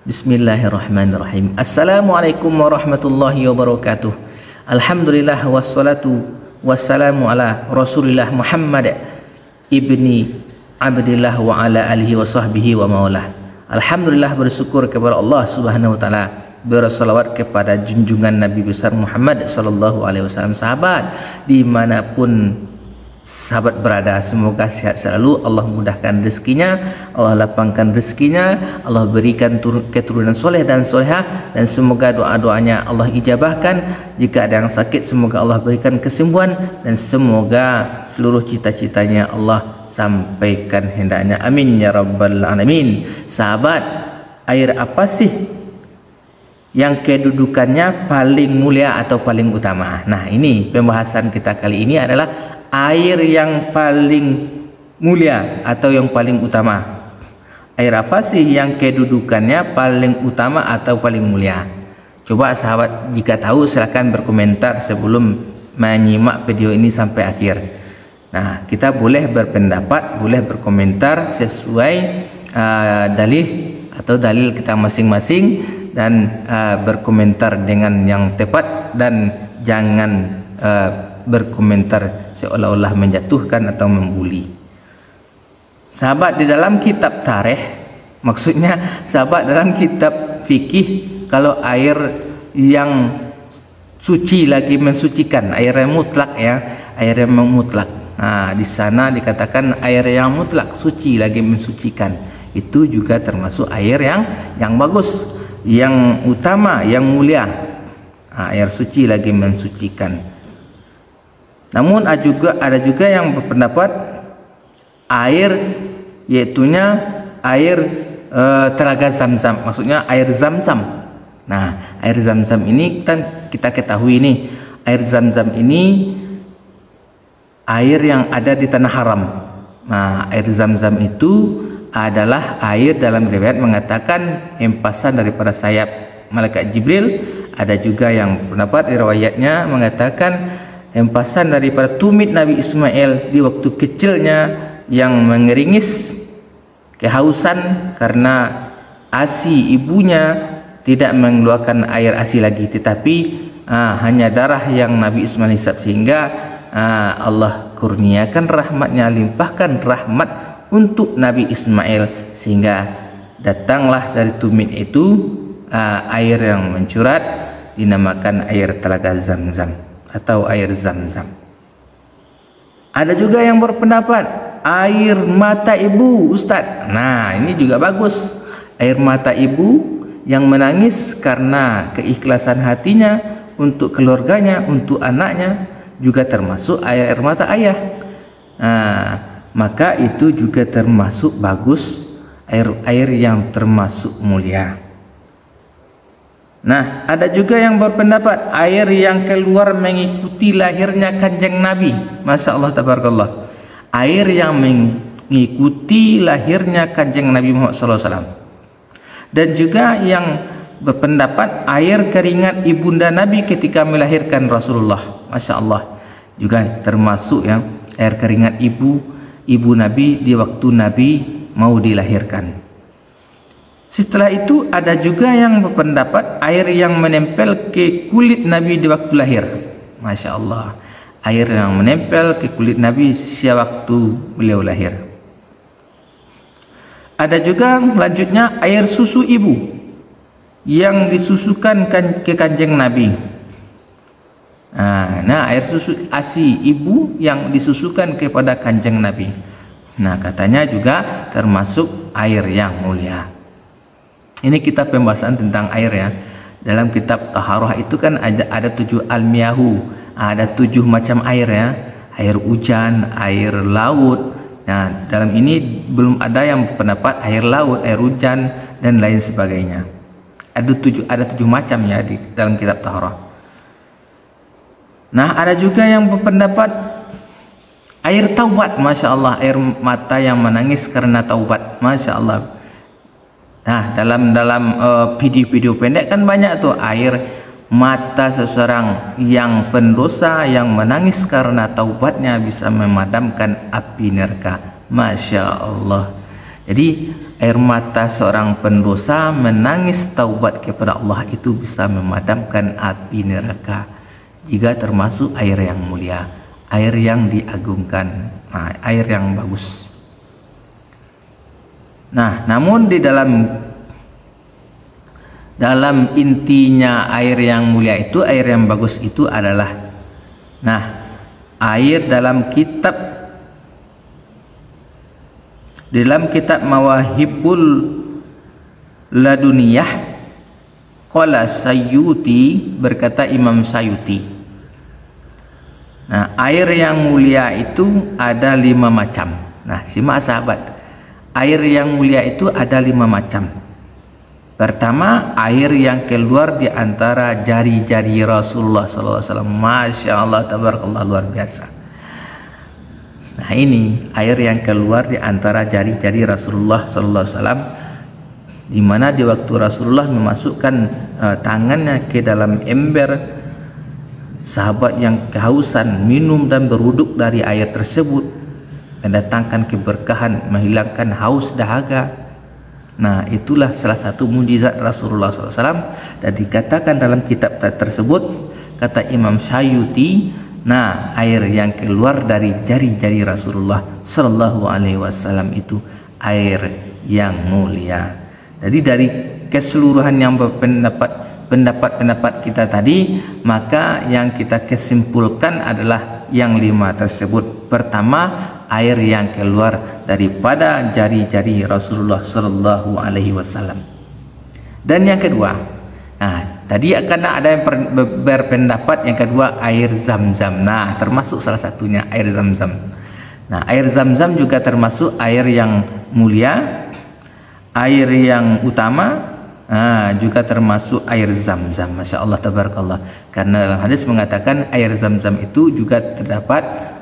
Bismillahirrahmanirrahim. Assalamualaikum warahmatullahi wabarakatuh. Alhamdulillah wassalatu wassalamu ala Rasulillah Muhammad ibni Abdillah wa ala alihi wa sahbihi wa maulah. Alhamdulillah, bersyukur kepada Allah Subhanahu wa taala, bersalawat kepada junjungan Nabi besar Muhammad sallallahu alaihi wasallam. Sahabat dimanapun sahabat berada, semoga sehat selalu, Allah mudahkan rezekinya, Allah lapangkan rezekinya, Allah berikan keturunan soleh dan solehah, dan semoga doa-doanya Allah ijabahkan. Jika ada yang sakit, semoga Allah berikan kesembuhan, dan semoga seluruh cita-citanya Allah sampaikan hendaknya, amin ya rabbal alamin. Sahabat, air apa sih yang kedudukannya paling mulia atau paling utama? Nah, ini pembahasan kita kali ini adalah air yang paling mulia atau yang paling utama. Air apa sih yang kedudukannya paling utama atau paling mulia? Coba sahabat jika tahu silahkan berkomentar sebelum menyimak video ini sampai akhir. Nah, kita boleh berpendapat, boleh berkomentar sesuai dalih atau dalil kita masing-masing, dan berkomentar dengan yang tepat, dan jangan berkomentar seolah-olah menjatuhkan atau membuli. Sahabat, di dalam kitab tarikh, maksudnya sahabat dalam kitab fikih, kalau air yang suci lagi mensucikan, air yang mutlak ya, air yang mutlak. Nah, di sana dikatakan air yang mutlak suci lagi mensucikan, itu juga termasuk air yang bagus, yang utama, yang mulia. Nah, air suci lagi mensucikan. Namun ada juga yang berpendapat air yaitunya air telaga Zam-Zam, maksudnya air Zam-Zam. Nah, air Zam-Zam ini kita ketahui nih, air Zam-Zam ini air yang ada di tanah haram. Nah, air Zam-Zam itu adalah air, dalam riwayat mengatakan hempasan daripada sayap malaikat Jibril. Ada juga yang pendapat riwayatnya mengatakan hempasan daripada tumit Nabi Ismail di waktu kecilnya yang mengeringis kehausan karena ASI ibunya tidak mengeluarkan air ASI lagi, tetapi hanya darah yang Nabi Ismail hisap, sehingga Allah kurniakan rahmatnya, limpahkan rahmat untuk Nabi Ismail, sehingga datanglah dari tumit itu air yang mencurat, dinamakan air telaga Zam-Zam atau air Zam-Zam. Ada juga yang berpendapat air mata ibu, Ustadz. Nah, ini juga bagus. Air mata ibu yang menangis karena keikhlasan hatinya untuk keluarganya, untuk anaknya, juga termasuk air mata ayah. Nah, maka itu juga termasuk bagus, air yang termasuk mulia. Nah, ada juga yang berpendapat air yang keluar mengikuti lahirnya kanjeng Nabi. Masya Allah, tabarakallah. Air yang mengikuti lahirnya kanjeng Nabi Muhammad SAW. Dan juga yang berpendapat air keringat ibunda Nabi ketika melahirkan Rasulullah. Masya Allah, juga termasuk ya, air keringat ibu Nabi di waktu Nabi mau dilahirkan. Setelah itu ada juga yang berpendapat air yang menempel ke kulit Nabi di waktu lahir. Masya Allah, air yang menempel ke kulit Nabi sewaktu beliau lahir. Ada juga lanjutnya air susu ibu yang disusukan ke kanjeng Nabi. Nah, air susu ASI ibu yang disusukan kepada kanjeng Nabi. Nah, katanya juga termasuk air yang mulia. Ini kita pembahasan tentang air ya. Dalam kitab Taharah itu kan ada 7 almiyahu, ada 7 macam air ya. Air hujan, air laut. Nah, dalam ini belum ada yang pendapat air laut, air hujan, dan lain sebagainya. Ada 7 macam ya di dalam kitab Taharah. Nah, ada juga yang berpendapat air taubat. Masya Allah, air mata yang menangis karena taubat. Masya Allah. Nah, dalam video-video pendek kan banyak tuh air mata seseorang yang pendosa yang menangis karena taubatnya bisa memadamkan api neraka. Masya Allah. Jadi air mata seorang pendosa menangis taubat kepada Allah itu bisa memadamkan api neraka, jika termasuk air yang mulia, air yang diagungkan, air yang bagus. Nah, namun di dalam intinya air yang mulia itu, air yang bagus itu adalah, air dalam kitab Mawahibul Laduniyah, qala Sayyuti, berkata Imam Sayyuti. Nah, air yang mulia itu ada 5 macam. Nah, simak sahabat, air yang mulia itu ada 5 macam. Pertama, air yang keluar di antara jari-jari Rasulullah SAW. Masya Allah, tabarakallah, luar biasa. Nah, ini air yang keluar di antara jari-jari Rasulullah SAW, di mana di waktu Rasulullah memasukkan tangannya ke dalam ember, sahabat yang kehausan minum dan berwuduk dari air tersebut, mendatangkan keberkahan, menghilangkan haus dahaga. Nah, itulah salah satu mukjizat Rasulullah SAW, dan dikatakan dalam kitab tersebut, kata Imam Sayyuti, air yang keluar dari jari-jari Rasulullah SAW itu air yang mulia. Jadi dari keseluruhan yang pendapat kita tadi, maka yang kita kesimpulkan adalah yang 5 tersebut. Pertama, air yang keluar daripada jari-jari Rasulullah SAW. Dan yang kedua, tadi karena ada yang berpendapat yang kedua air Zam-Zam. Nah, termasuk salah satunya air Zam-Zam. Nah, air Zam-Zam juga termasuk air yang mulia, air yang utama, juga termasuk air Zam-Zam. Masya Allah, tabarakallah. Karena dalam hadis mengatakan air Zam-Zam itu juga terdapat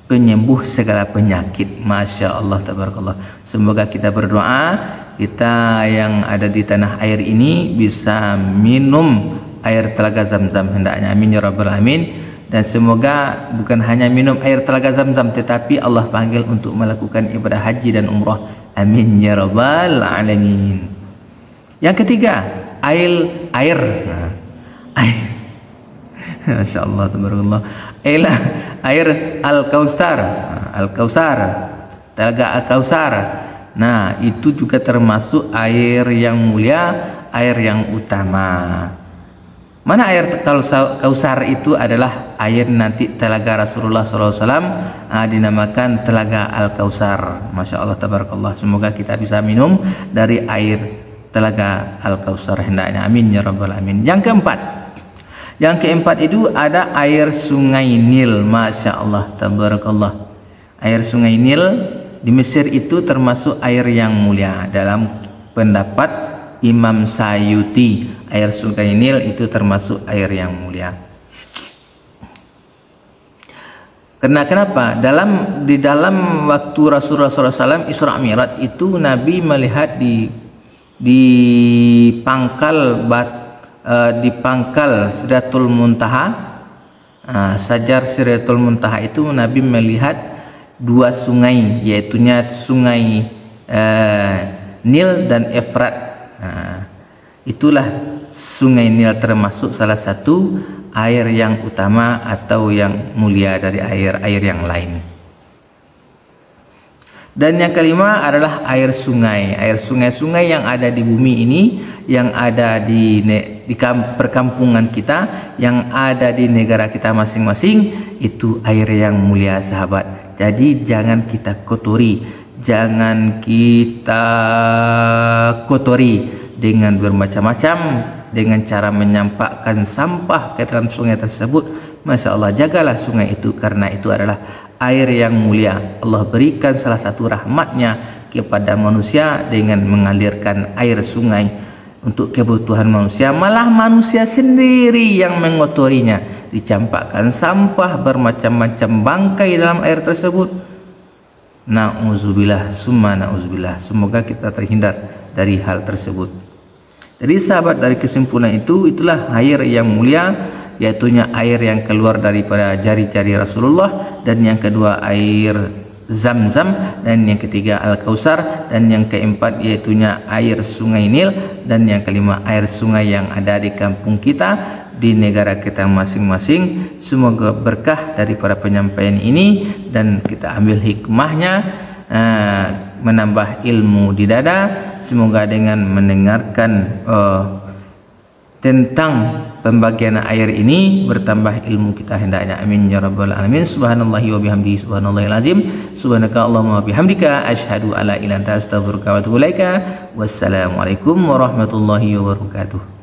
penyembuh segala penyakit. Masya Allah, tabarakallah. Semoga kita berdoa, kita yang ada di tanah air ini bisa minum air telaga Zam-Zam hendaknya. Amin ya rabbal alamin. Dan semoga bukan hanya minum air telaga Zam-Zam, tetapi Allah panggil untuk melakukan ibadah haji dan umrah. Amin ya rabbal alamin. Yang ketiga, air. Masya Allah, tabarakallah. Air Al-Kautsar, telaga Al-Kautsar. Nah, itu juga termasuk air yang mulia, air yang utama. Mana air Kautsar itu adalah air nanti telaga Rasulullah SAW, dinamakan telaga Al-Kautsar. Masya Allah, tabarakallah. Semoga kita bisa minum dari air telaga Al-Kautsar hendaknya. Amin ya rabbal alamin. Yang keempat itu ada air sungai Nil. Masya Allah, tabarakallah. Air sungai Nil di Mesir itu termasuk air yang mulia. Dalam pendapat Imam Sayyuti, air sungai Nil itu termasuk air yang mulia. Kenapa? Di dalam waktu Rasulullah SAW Isra Mi'raj itu Nabi melihat di pangkal Sidratul Muntaha, Sajar Sidratul Muntaha itu Nabi melihat 2 sungai, yaitu sungai Nil dan Efrat. Itulah sungai Nil termasuk salah satu air yang utama atau yang mulia dari air-air yang lain. Dan yang kelima adalah air sungai. Air sungai-sungai yang ada di bumi ini, yang ada di perkampungan kita, yang ada di negara kita masing-masing, itu air yang mulia, sahabat. Jadi jangan kita kotori, dengan bermacam-macam, dengan cara menyampakkan sampah ke dalam sungai tersebut. Masya Allah, jagalah sungai itu, karena itu adalah air yang mulia. Allah berikan salah satu rahmatnya kepada manusia dengan mengalirkan air sungai untuk kebutuhan manusia. Malah manusia sendiri yang mengotorinya, dicampakkan sampah bermacam-macam bangkai dalam air tersebut. Na'udzubillah, summa na'udzubillah. Semoga kita terhindar dari hal tersebut. Jadi sahabat, dari kesimpulan itu, itulah air yang mulia, yaitu air yang keluar daripada jari-jari Rasulullah. Dan yang kedua air Zam-Zam, dan yang ketiga Al-Kausar, dan yang keempat yaitunya air sungai Nil, dan yang kelima air sungai yang ada di kampung kita, di negara kita masing-masing. Semoga berkah daripada penyampaian ini dan kita ambil hikmahnya, menambah ilmu di dada. Semoga dengan mendengarkan tentang pembagian air ini bertambah ilmu kita hendaknya. Amin ya rabbal alamin. Subhanallahi wa bihamdihi, subhanallahil azim. Subhanaka Allahumma wa bihamdika asyhadu alla ilaha illa anta astaghfiruka wa atubu ilaika. Wassalamualaikum warahmatullahi wabarakatuh.